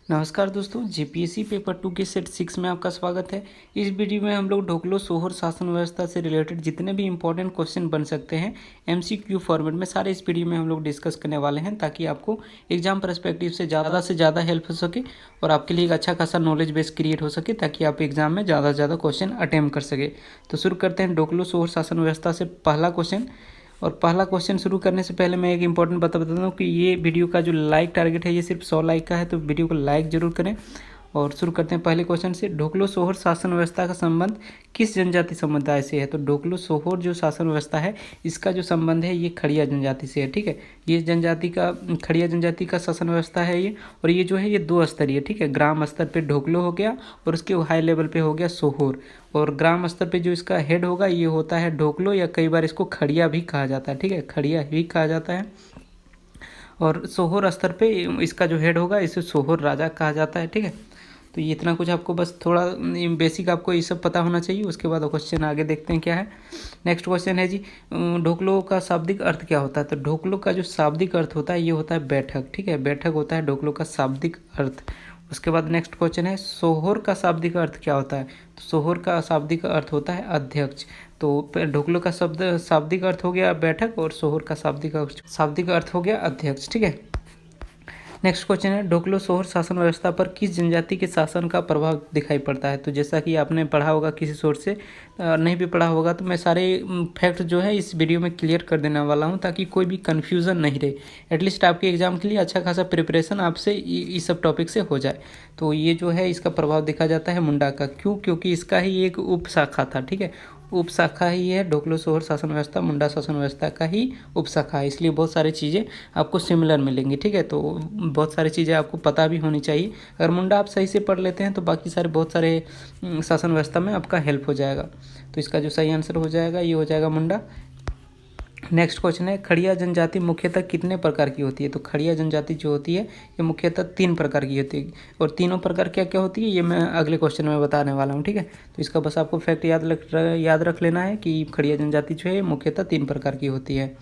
नमस्कार दोस्तों, JPSC paper 2 के सेट 6 में आपका स्वागत है। इस वीडियो में हम लोग ढोकलो सोहर शासन व्यवस्था से रिलेटेड जितने भी इंपॉर्टेंट क्वेश्चन बन सकते हैं एमसीक्यू फॉर्मेट में सारे इस वीडियो में हम लोग डिस्कस करने वाले हैं, ताकि आपको एग्जाम पर्सपेक्टिव से ज़्यादा हेल्प हो सके और आपके लिए एक अच्छा खासा नॉलेज बेस क्रिएट हो सके, ताकि आप एग्जाम में ज़्यादा से ज़्यादा क्वेश्चन अटेम्प्ट कर सके। तो शुरू करते हैं ढोकलो सोहर शासन व्यवस्था से पहला क्वेश्चन। और पहला क्वेश्चन शुरू करने से पहले मैं एक इंपॉर्टेंट बता दूँ कि ये वीडियो का जो लाइक टारगेट है ये सिर्फ 100 लाइक का है, तो वीडियो को लाइक जरूर करें। और शुरू करते हैं पहले क्वेश्चन से। ढोकलो सोहर शासन व्यवस्था का संबंध किस जनजाति समुदाय से है? तो ढोकलो सोहर जो शासन व्यवस्था है इसका जो संबंध है ये खड़िया जनजाति से है। ठीक है, ये जनजाति का खड़िया जनजाति का शासन व्यवस्था है ये। और ये जो है ये 2 स्तरीय, ठीक है, ग्राम स्तर पे ढोकलो हो गया और उसके हाई लेवल पे हो गया सोहर। और ग्राम स्तर पे जो इसका हेड होगा ये होता है ढोकलो, या कई बार इसको खड़िया भी कहा जाता है। ठीक है, खड़िया भी कहा जाता है। और सोहर स्तर पे इसका जो हेड होगा इसे सोहर राजा कहा जाता है। ठीक है, तो ये इतना कुछ आपको बस थोड़ा बेसिक आपको ये सब पता होना चाहिए। उसके बाद क्वेश्चन आगे देखते हैं क्या है। नेक्स्ट क्वेश्चन है जी, ढोकलो का शाब्दिक अर्थ क्या होता है? तो ढोकलो का जो शाब्दिक अर्थ होता है ये होता है बैठक। ठीक है, बैठक होता है ढोकलो का शाब्दिक अर्थ। उसके बाद नेक्स्ट क्वेश्चन है, सोहर का शाब्दिक अर्थ क्या होता है? तो सोहर का शाब्दिक अर्थ होता है अध्यक्ष। तो ढोकलो का शब्द शाब्दिक अर्थ हो गया बैठक और सोहर का शाब्दिक अर्थ हो गया अध्यक्ष। ठीक है, नेक्स्ट क्वेश्चन है, ढोकलो सोहर शासन व्यवस्था पर किस जनजाति के शासन का प्रभाव दिखाई पड़ता है? तो जैसा कि आपने पढ़ा होगा किसी सोर्स से, नहीं भी पढ़ा होगा तो मैं सारे फैक्ट जो है इस वीडियो में क्लियर कर देने वाला हूं, ताकि कोई भी कन्फ्यूज़न नहीं रहे। एटलीस्ट आपके एग्जाम के लिए अच्छा खासा प्रिपरेशन आपसे इस सब टॉपिक से हो जाए। तो ये जो है इसका प्रभाव देखा जाता है मुंडा का। क्यों? क्योंकि इसका ही एक उपशाखा था। ठीक है, उपशाखा ही है ढोकलो सोहर शासन व्यवस्था, मुंडा शासन व्यवस्था का ही उपशाखा है, इसलिए बहुत सारी चीज़ें आपको सिमिलर मिलेंगी। ठीक है, तो बहुत सारी चीज़ें आपको पता भी होनी चाहिए। अगर मुंडा आप सही से पढ़ लेते हैं तो बाकी सारे बहुत सारे शासन व्यवस्था में आपका हेल्प हो जाएगा। तो इसका जो सही आंसर हो जाएगा ये हो जाएगा मुंडा। नेक्स्ट क्वेश्चन है, खड़िया जनजाति मुख्यतः कितने प्रकार की होती है? तो खड़िया जनजाति जो होती है ये मुख्यतः 3 प्रकार की होती है। और तीनों प्रकार क्या क्या होती है ये मैं अगले क्वेश्चन में बताने वाला हूँ। ठीक है, तो इसका बस आपको फैक्ट याद रख लेना है कि खड़िया जनजाति जो है मुख्यतः 3 प्रकार की होती है।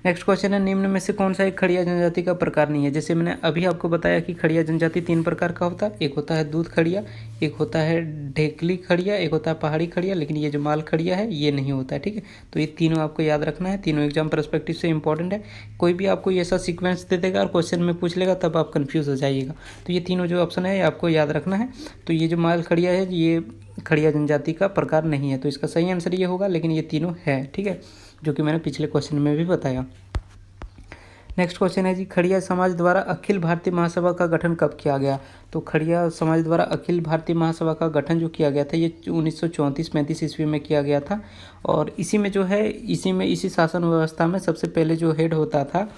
नेक्स्ट क्वेश्चन है, निम्न में से कौन सा एक खड़िया जनजाति का प्रकार नहीं है? जैसे मैंने अभी आपको बताया कि खड़िया जनजाति 3 प्रकार का होता है। एक होता है दूध खड़िया, एक होता है ढेकली खड़िया, एक होता है पहाड़ी खड़िया, लेकिन ये जो माल खड़िया है ये नहीं होता है। ठीक है, तो ये तीनों आपको याद रखना है। तीनों एग्जाम परस्पेक्टिव से इंपॉर्टेंट है। कोई भी आपको ऐसा सीक्वेंस दे देगा और क्वेश्चन में पूछ लेगा तब आप कन्फ्यूज हो जाइएगा। तो ये तीनों जो ऑप्शन है आपको याद रखना है। तो ये जो माल खड़िया है ये खड़िया जनजाति का प्रकार नहीं है, तो इसका सही आंसर ये होगा, लेकिन ये तीनों है। ठीक है, जो कि मैंने पिछले क्वेश्चन में भी बताया। नेक्स्ट क्वेश्चन है जी, खड़िया समाज द्वारा अखिल भारतीय महासभा का गठन कब किया गया? तो खड़िया समाज द्वारा अखिल भारतीय महासभा का गठन जो किया गया था ये 1934-35 ईस्वी में किया गया था। और इसी में जो है इसी शासन व्यवस्था में सबसे पहले जो हेड होता था,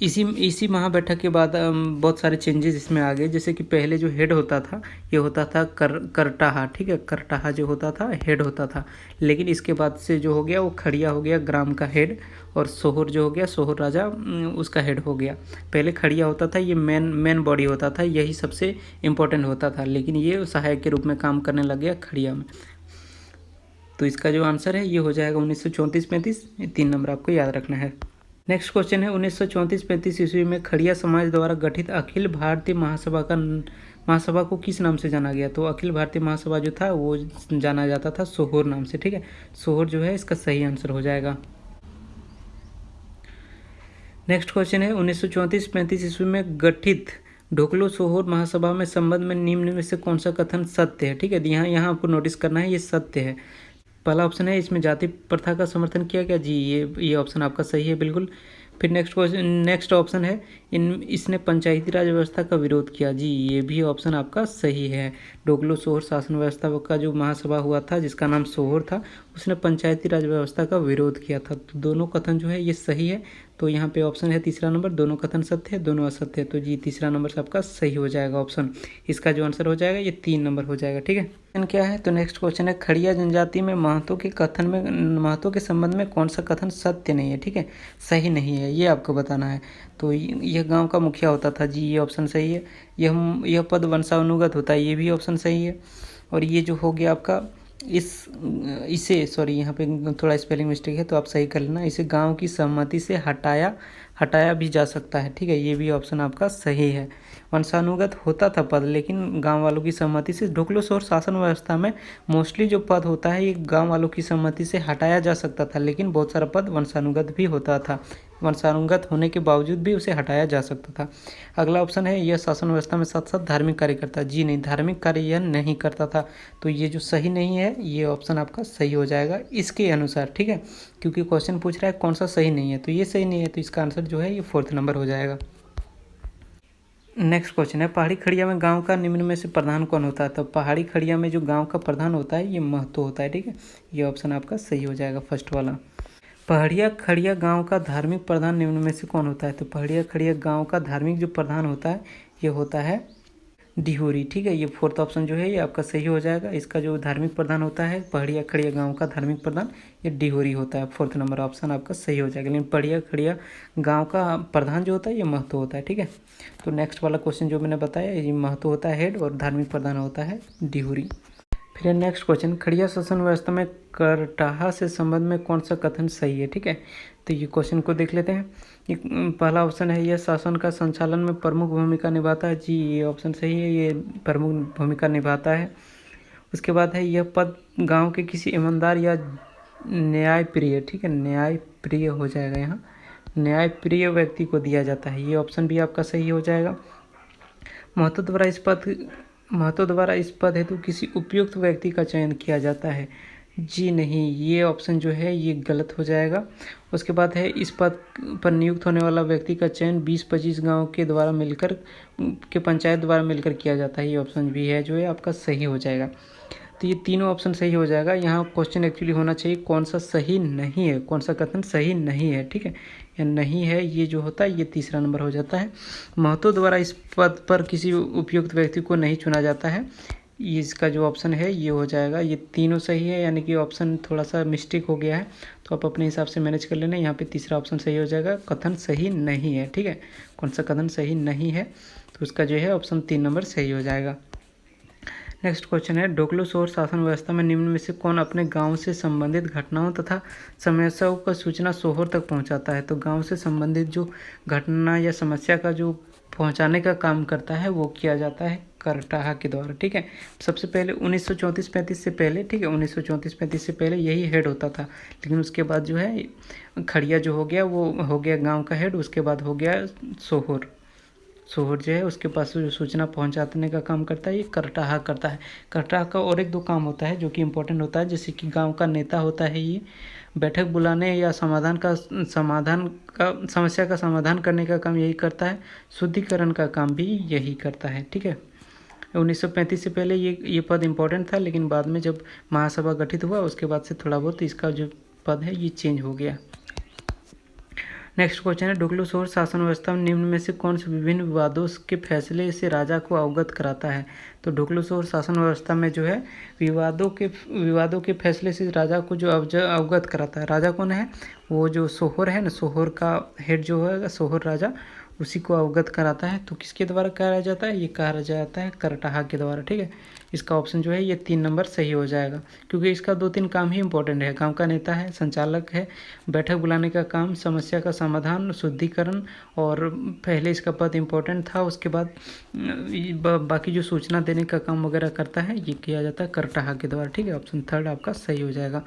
इसी महाबैठक के बाद बहुत सारे चेंजेस इसमें आ गए। जैसे कि पहले जो हेड होता था ये होता था करटाहा। ठीक है, करटाहा जो होता था हेड होता था, लेकिन इसके बाद से जो हो गया वो खड़िया हो गया ग्राम का हेड, और सोहर जो हो गया सोहर राजा उसका हेड हो गया। पहले खड़िया होता था, ये मेन बॉडी होता था, यही सबसे इम्पोर्टेंट होता था, लेकिन ये सहायक के रूप में काम करने लग गया खड़िया में। तो इसका जो आंसर है ये हो जाएगा 1934-35। 3 नंबर आपको याद रखना है। नेक्स्ट क्वेश्चन है, 1934-35 ईस्वी में खड़िया समाज द्वारा गठित अखिल भारतीय महासभा को किस नाम से जाना गया? तो अखिल भारतीय महासभा जो था वो जाना जाता था सोहर नाम से। ठीक है, सोहर जो है इसका सही आंसर हो जाएगा। नेक्स्ट क्वेश्चन है, 1934-35 ईस्वी में गठित ढोकलो सोहर महासभा में संबंध में निम्न में से कौन सा कथन सत्य है? ठीक है, यहाँ आपको नोटिस करना है ये सत्य है। पहला ऑप्शन है, इसमें जाति प्रथा का समर्थन किया गया। जी ये ऑप्शन आपका सही है बिल्कुल। फिर नेक्स्ट ऑप्शन है, इसने पंचायती राज व्यवस्था का विरोध किया। जी ये भी ऑप्शन आपका सही है। ढोकलो सोहर शासन व्यवस्था का जो महासभा हुआ था जिसका नाम सोहर था, उसने पंचायती राज व्यवस्था का विरोध किया था। तो दोनों कथन जो है ये सही है। तो यहाँ पे ऑप्शन है तीसरा नंबर, दोनों कथन सत्य है दोनों असत्य है। तो जी तीसरा नंबर से आपका सही हो जाएगा ऑप्शन। इसका जो आंसर हो जाएगा ये 3 नंबर हो जाएगा। ठीक है, क्या है? तो नेक्स्ट क्वेश्चन है, खड़िया जनजाति में महतो के संबंध में कौन सा कथन सत्य नहीं है? ठीक है, सही नहीं है, ये आपको बताना है। तो यह गांव का मुखिया होता था। जी ये ऑप्शन सही है। यह पद वंशानुगत होता है। ये भी ऑप्शन सही है। और ये जो हो गया आपका इसे सॉरी यहाँ पे थोड़ा स्पेलिंग मिस्टेक है तो आप सही कर लेना। इसे गांव की सहमति से हटाया भी जा सकता है। ठीक है, ये भी ऑप्शन आपका सही है। वंशानुगत होता था पद, लेकिन गांव वालों की सहमति से। ढोकलो सोहर शासन व्यवस्था में मोस्टली जो पद होता है ये गांव वालों की सहमति से हटाया जा सकता था, लेकिन बहुत सारा पद वंशानुगत भी होता था। वंशानुगत होने के बावजूद भी उसे हटाया जा सकता था। अगला ऑप्शन है यह शासन व्यवस्था में साथ साथ धार्मिक कार्य करता है। जी नहीं, धार्मिक कार्य यह नहीं करता था। तो ये जो सही नहीं है, ये ऑप्शन आपका सही हो जाएगा इसके अनुसार। ठीक है, क्योंकि क्वेश्चन पूछ रहा है कौन सा सही नहीं है, तो ये सही नहीं है, तो इसका आंसर जो है ये 4th नंबर हो जाएगा। नेक्स्ट क्वेश्चन है, पहाड़ी खड़िया में गांव का निम्न में से प्रधान कौन होता है? तो पहाड़ी खड़िया में जो गांव का प्रधान होता है ये महतो होता है। ठीक है, ये ऑप्शन आपका सही हो जाएगा फर्स्ट वाला। पहाड़िया खड़िया गांव का धार्मिक प्रधान निम्न में से कौन होता है? तो पहाड़िया खड़िया गांव का धार्मिक जो प्रधान होता है ये होता है डिहोरी। ठीक है, ये 4th ऑप्शन जो है ये आपका सही हो जाएगा। इसका जो धार्मिक प्रधान होता है पहाड़िया खड़िया गांव का धार्मिक प्रधान ये डिहोरी होता है। 4th नंबर ऑप्शन आपका सही हो जाएगा। लेकिन पहाड़िया खड़िया गांव का प्रधान जो होता है ये महतो होता है। ठीक है, तो नेक्स्ट वाला क्वेश्चन जो मैंने बताया ये महतो होता है हेड और धार्मिक प्रधान होता है डिहोरी। फिर नेक्स्ट क्वेश्चन, खड़िया शासन व्यवस्था में करटाहा से संबंध में कौन सा कथन सही है? ठीक है, तो ये क्वेश्चन को देख लेते हैं। ये पहला ऑप्शन है यह शासन का संचालन में प्रमुख भूमिका निभाता है। जी, ये ऑप्शन सही है, ये प्रमुख भूमिका निभाता है। उसके बाद है यह पद गांव के किसी ईमानदार या न्यायप्रिय, ठीक है, न्यायप्रिय हो जाएगा यहाँ, न्यायप्रिय व्यक्ति को दिया जाता है। ये ऑप्शन भी आपका सही हो जाएगा। महतो द्वारा इस पद हेतु किसी उपयुक्त व्यक्ति का चयन किया जाता है। जी नहीं, ये ऑप्शन जो है ये गलत हो जाएगा। उसके बाद है इस पद पर नियुक्त होने वाला व्यक्ति का चयन 20-25 गांव के द्वारा मिलकर के पंचायत द्वारा मिलकर किया जाता है। ये ऑप्शन भी है जो है आपका सही हो जाएगा। तो ये तीनों ऑप्शन सही हो जाएगा। यहाँ क्वेश्चन एक्चुअली होना चाहिए कौन सा सही नहीं है, कौन सा कथन सही नहीं है। ठीक है, या नहीं है ये जो होता है ये तीसरा नंबर हो जाता है। महतो द्वारा इस पद पर किसी उपयुक्त व्यक्ति को नहीं चुना जाता है, इसका जो ऑप्शन है ये हो जाएगा। ये तीनों सही है, यानी कि ऑप्शन थोड़ा सा मिस्टेक हो गया है, तो आप अपने हिसाब से मैनेज कर लेना। यहाँ पे तीसरा ऑप्शन सही हो जाएगा, कथन सही नहीं है। ठीक है, कौन सा कथन सही नहीं है, तो उसका जो है ऑप्शन 3 नंबर सही हो जाएगा। नेक्स्ट क्वेश्चन है, ढोकलो सोहर शासन व्यवस्था में निम्न में से कौन अपने गांव से संबंधित घटनाओं तथा समस्याओं का सूचना सोहर तक पहुंचाता है? तो गांव से संबंधित जो घटना या समस्या का जो पहुंचाने का काम करता है वो किया जाता है करटाहा के द्वारा। ठीक है, सबसे पहले 1934-35 से पहले, ठीक है, 1934-35 से पहले यही हेड होता था, लेकिन उसके बाद जो है खड़िया जो हो गया वो हो गया गाँव का हेड, उसके बाद हो गया सोहर जो है उसके पास जो सूचना पहुंचाने का काम करता है ये करटाहा करता है। करटाहा का और एक दो काम होता है जो कि इम्पोर्टेंट होता है, जैसे कि गांव का नेता होता है, ये बैठक बुलाने या समस्या का समाधान करने का काम यही करता है, शुद्धिकरण का काम भी यही करता है। ठीक है, 1935 से पहले ये पद इम्पोर्टेंट था, लेकिन बाद में जब महासभा गठित हुआ उसके बाद से थोड़ा बहुत इसका जो पद है ये चेंज हो गया। नेक्स्ट क्वेश्चन है, ढोकलो सोहर शासन व्यवस्था में निम्न में से कौन से विभिन्न विवादों के फैसले से राजा को अवगत कराता है? तो ढोकलो सोहर शासन व्यवस्था में जो है विवादों के फैसले से राजा को जो अवगत कराता है, राजा कौन है? वो जो सोहर है ना, सोहर का हेड जो है सोहर राजा, उसी को अवगत कराता है। तो किसके द्वारा कहा जाता है? ये कहा जाता है करटाहा के द्वारा। ठीक है, इसका ऑप्शन जो है ये 3 नंबर सही हो जाएगा, क्योंकि इसका 2-3 काम ही इंपॉर्टेंट है। गांव का नेता है, संचालक है, बैठक बुलाने का काम, समस्या का समाधान, शुद्धिकरण, और पहले इसका पद इम्पोर्टेंट था, उसके बाद बाकी जो सूचना देने का काम वगैरह करता है ये किया जाता है करटाहा के द्वारा। ठीक है, ऑप्शन 3 आपका सही हो जाएगा।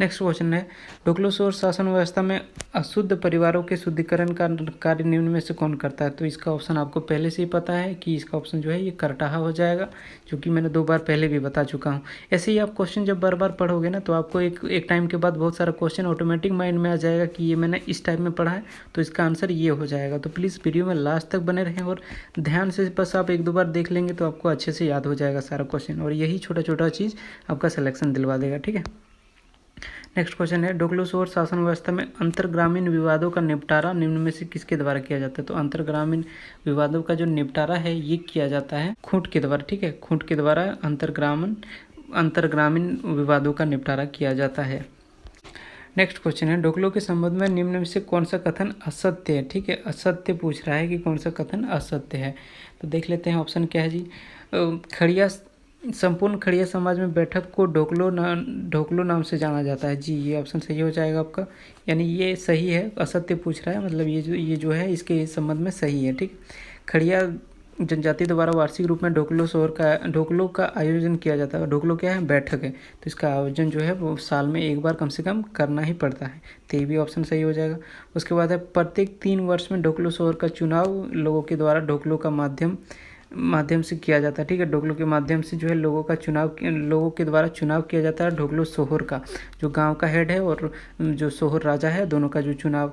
नेक्स्ट क्वेश्चन है, ढोकलो सोहर शासन व्यवस्था में अशुद्ध परिवारों के शुद्धिकरण का कार्य निम्न में से कौन करता है? तो इसका ऑप्शन आपको पहले से ही पता है कि इसका ऑप्शन जो है ये करटाहा हो जाएगा, जो कि मैंने 2 बार पहले भी बता चुका हूँ। ऐसे ही आप क्वेश्चन जब बार बार पढ़ोगे ना तो आपको एक टाइम के बाद बहुत सारा क्वेश्चन ऑटोमेटिक माइंड में आ जाएगा कि ये मैंने इस टाइप में पढ़ा है, तो इसका आंसर ये हो जाएगा। तो प्लीज़ वीडियो में लास्ट तक बने रहें और ध्यान से बस आप 1-2 बार देख लेंगे तो आपको अच्छे से याद हो जाएगा सारा क्वेश्चन, और यही छोटा छोटा चीज़ आपका सिलेक्शन दिलवा देगा। ठीक है, नेक्स्ट क्वेश्चन है, ढोकलो सोहर शासन व्यवस्था में अंतर्ग्रामीण विवादों का निपटारा निम्न में से किसके द्वारा किया जाता है? तो अंतर्ग्रामीण विवादों का जो निपटारा है ये किया जाता है खूंट के द्वारा। ठीक है, खूंट के द्वारा अंतर्ग्रामीण विवादों का निपटारा किया जाता है। नेक्स्ट क्वेश्चन है, ढोकलो के संबंध में निम्न में से कौन सा कथन असत्य है? ठीक है, असत्य पूछ रहा है कि कौन सा कथन असत्य है, तो देख लेते हैं ऑप्शन क्या है जी। संपूर्ण खड़िया समाज में बैठक को ढोकलो नाम से जाना जाता है। जी, ये ऑप्शन सही हो जाएगा आपका, यानी ये सही है, असत्य पूछ रहा है, मतलब ये जो है इसके संबंध में सही है। ठीक, खड़िया जनजाति द्वारा वार्षिक रूप में ढोकलो का आयोजन किया जाता है। ढोकलो क्या है? बैठक है, तो इसका आयोजन जो है वो साल में एक बार कम से कम करना ही पड़ता है, तो ये भी ऑप्शन सही हो जाएगा। उसके बाद है प्रत्येक 3 वर्ष में ढोकलो शोहर का चुनाव लोगों के द्वारा ढोकलो का माध्यम से किया जाता है। ठीक है, ढोकलो के माध्यम से जो है लोगों के द्वारा चुनाव किया जाता है ढोकलो सोहर का, जो गांव का हेड है और जो सोहर राजा है, दोनों का जो चुनाव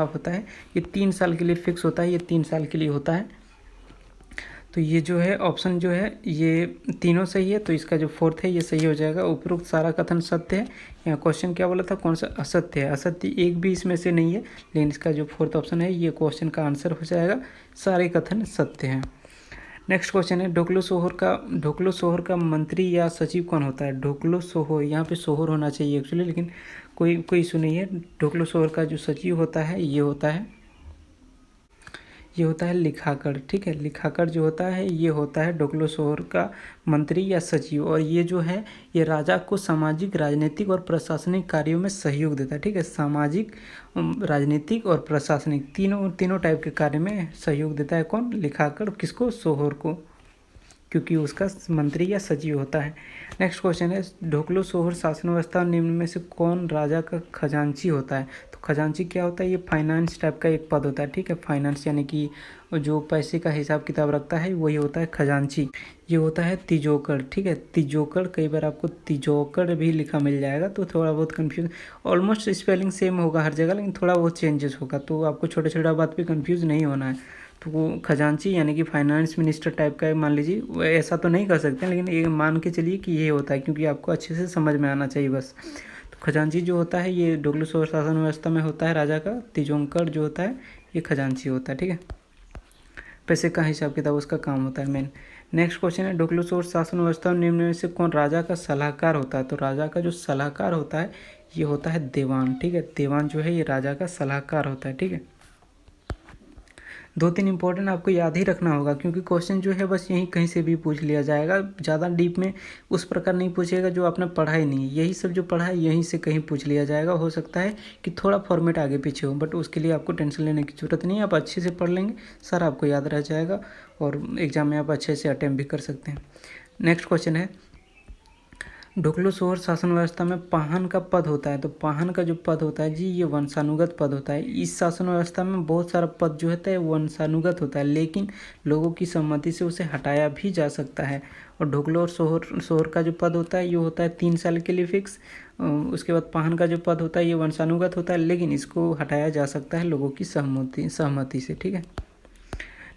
होता है, ये 3 साल के लिए फिक्स होता है, ये 3 साल के लिए होता है। तो ये जो है ऑप्शन जो है ये तीनों सही है, तो इसका जो फोर्थ है ये सही हो जाएगा। उपरोक्त सारा कथन सत्य है। यहाँ क्वेश्चन क्या बोला था, कौन सा असत्य है? असत्य एक भी इसमें से नहीं है, लेकिन इसका जो फोर्थ ऑप्शन है ये क्वेश्चन का आंसर हो जाएगा। सारे कथन सत्य हैं। नेक्स्ट क्वेश्चन है, ढोकलो सोहर का मंत्री या सचिव कौन होता है? ढोकलो सोहर, यहाँ पे सोहर होना चाहिए एक्चुअली, लेकिन कोई इशू नहीं है। ढोकलो सोहर का जो सचिव होता है ये होता है लिखाकड़। ठीक है, लिखाकड़ जो होता है ये होता है ढोकलो सोहर का मंत्री या सचिव, और ये जो है ये राजा को सामाजिक, राजनीतिक और प्रशासनिक कार्यों में सहयोग देता है। ठीक है, सामाजिक, राजनीतिक और प्रशासनिक तीनों टाइप के कार्य में सहयोग देता है। कौन? लिखाकड़। किसको? सोहर को, क्योंकि उसका मंत्री या सचिव होता है। नेक्स्ट क्वेश्चन है, ढोकलो सोहर शासन व्यवस्था निम्न में से कौन राजा का खजांची होता है? तो खजांची क्या होता है? ये फाइनेंस टाइप का एक पद होता है। ठीक है, फाइनेंस यानी कि जो पैसे का हिसाब किताब रखता है वही होता है खजांची। ये होता है तिजोकड़। ठीक है, तिजोकड़, कई बार आपको तिजोकड़ भी लिखा मिल जाएगा, तो थोड़ा बहुत कन्फ्यूज, ऑलमोस्ट स्पेलिंग सेम होगा हर जगह, लेकिन थोड़ा बहुत चेंजेस होगा, तो आपको छोटे छोटा बात पे कन्फ्यूज़ नहीं होना है। तो वो खजांची यानी कि फाइनेंस मिनिस्टर टाइप का मान लीजिए, वो ऐसा तो नहीं कर सकते, लेकिन ये मान के चलिए कि ये होता है, क्योंकि आपको अच्छे से समझ में आना चाहिए बस। तो खजांची जो होता है ये ढोकलो सोहर शासन व्यवस्था में होता है राजा का। तिजोकड़ जो होता है ये खजांची होता है। ठीक है, पैसे का हिसाब किताब उसका काम होता है मेन। नेक्स्ट क्वेश्चन है, ढोकलो सोहर शासन व्यवस्था में निम्न में से कौन राजा का सलाहकार होता है? तो राजा का जो सलाहकार होता है ये होता है देवान। ठीक है, देवान जो है ये राजा का सलाहकार होता है। ठीक है, 2-3 इंपॉर्टेंट आपको याद ही रखना होगा, क्योंकि क्वेश्चन जो है बस यहीं कहीं से भी पूछ लिया जाएगा, ज़्यादा डीप में उस प्रकार नहीं पूछेगा जो आपने पढ़ा ही नहीं। यही सब जो पढ़ा है यहीं से कहीं पूछ लिया जाएगा। हो सकता है कि थोड़ा फॉर्मेट आगे पीछे हो, बट उसके लिए आपको टेंशन लेने की ज़रूरत नहीं है। आप अच्छे से पढ़ लेंगे, सारा आपको याद रह जाएगा, और एग्ज़ाम में आप अच्छे से अटैम्प्ट भी कर सकते हैं। नेक्स्ट क्वेश्चन है, ढोकलो सोहर शासन व्यवस्था में पाहन का पद होता है। तो पाहन का जो पद होता है जी ये वंशानुगत पद होता है। इस शासन व्यवस्था में बहुत सारा पद जो होता है वंशानुगत होता है, लेकिन लोगों की सहमति से उसे हटाया भी जा सकता है। और ढोकलो और सोहर का जो पद होता है ये होता है 3 साल के लिए फिक्स। उसके बाद पाहन का जो पद होता है ये वंशानुगत होता है, लेकिन इसको हटाया जा सकता है लोगों की सहमति से। ठीक है,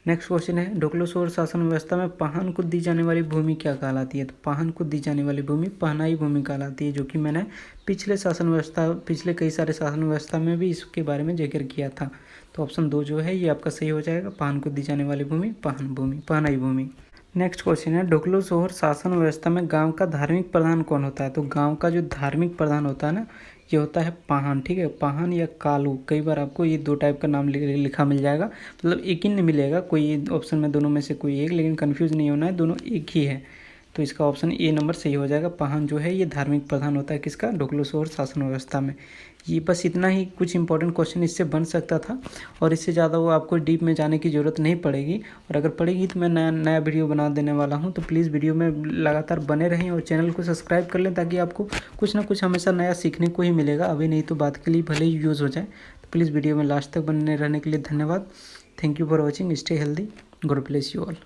नेक्स्ट क्वेश्चन है, ढोकलो सोहर शासन व्यवस्था में पाहन को दी जाने वाली भूमि क्या कहलाती है? तो पाहन को दी जाने वाली भूमि पहनाई भूमि कहलाती है, जो कि मैंने पिछले कई सारे शासन व्यवस्था में भी इसके बारे में जिक्र किया था। तो ऑप्शन 2 जो है ये आपका सही हो जाएगा, पाहन को दी जाने वाली भूमि पहनाई भूमि। नेक्स्ट क्वेश्चन है, ढोकलो सोहर शासन व्यवस्था में गांव का धार्मिक प्रधान कौन होता है? तो गांव का जो धार्मिक प्रधान होता है ना ये होता है पाहन। ठीक है, पाहन या कालू, कई बार आपको ये 2 टाइप का नाम लिखा मिल जाएगा, मतलब एक ही नहीं मिलेगा, कोई ऑप्शन में दोनों में से कोई एक, लेकिन कन्फ्यूज़ नहीं होना है, दोनों एक ही है। तो इसका ऑप्शन ए नंबर सही हो जाएगा। पाहन जो है ये धार्मिक प्रधान होता है किसका? ढोकलो सोहर शासन व्यवस्था में। ये बस इतना ही कुछ इंपॉर्टेंट क्वेश्चन इससे बन सकता था, और इससे ज़्यादा वो आपको डीप में जाने की ज़रूरत नहीं पड़ेगी। और अगर पड़ेगी तो मैं नया वीडियो बना देने वाला हूँ, तो प्लीज़ वीडियो में लगातार बने रहें और चैनल को सब्सक्राइब कर लें, ताकि आपको कुछ ना कुछ हमेशा नया सीखने को ही मिलेगा। अभी नहीं तो बात के लिए भले ही यूज़ हो जाए। तो प्लीज़ वीडियो में लास्ट तक बने रहने के लिए धन्यवाद। Thank you for watching. Stay healthy. God bless you all.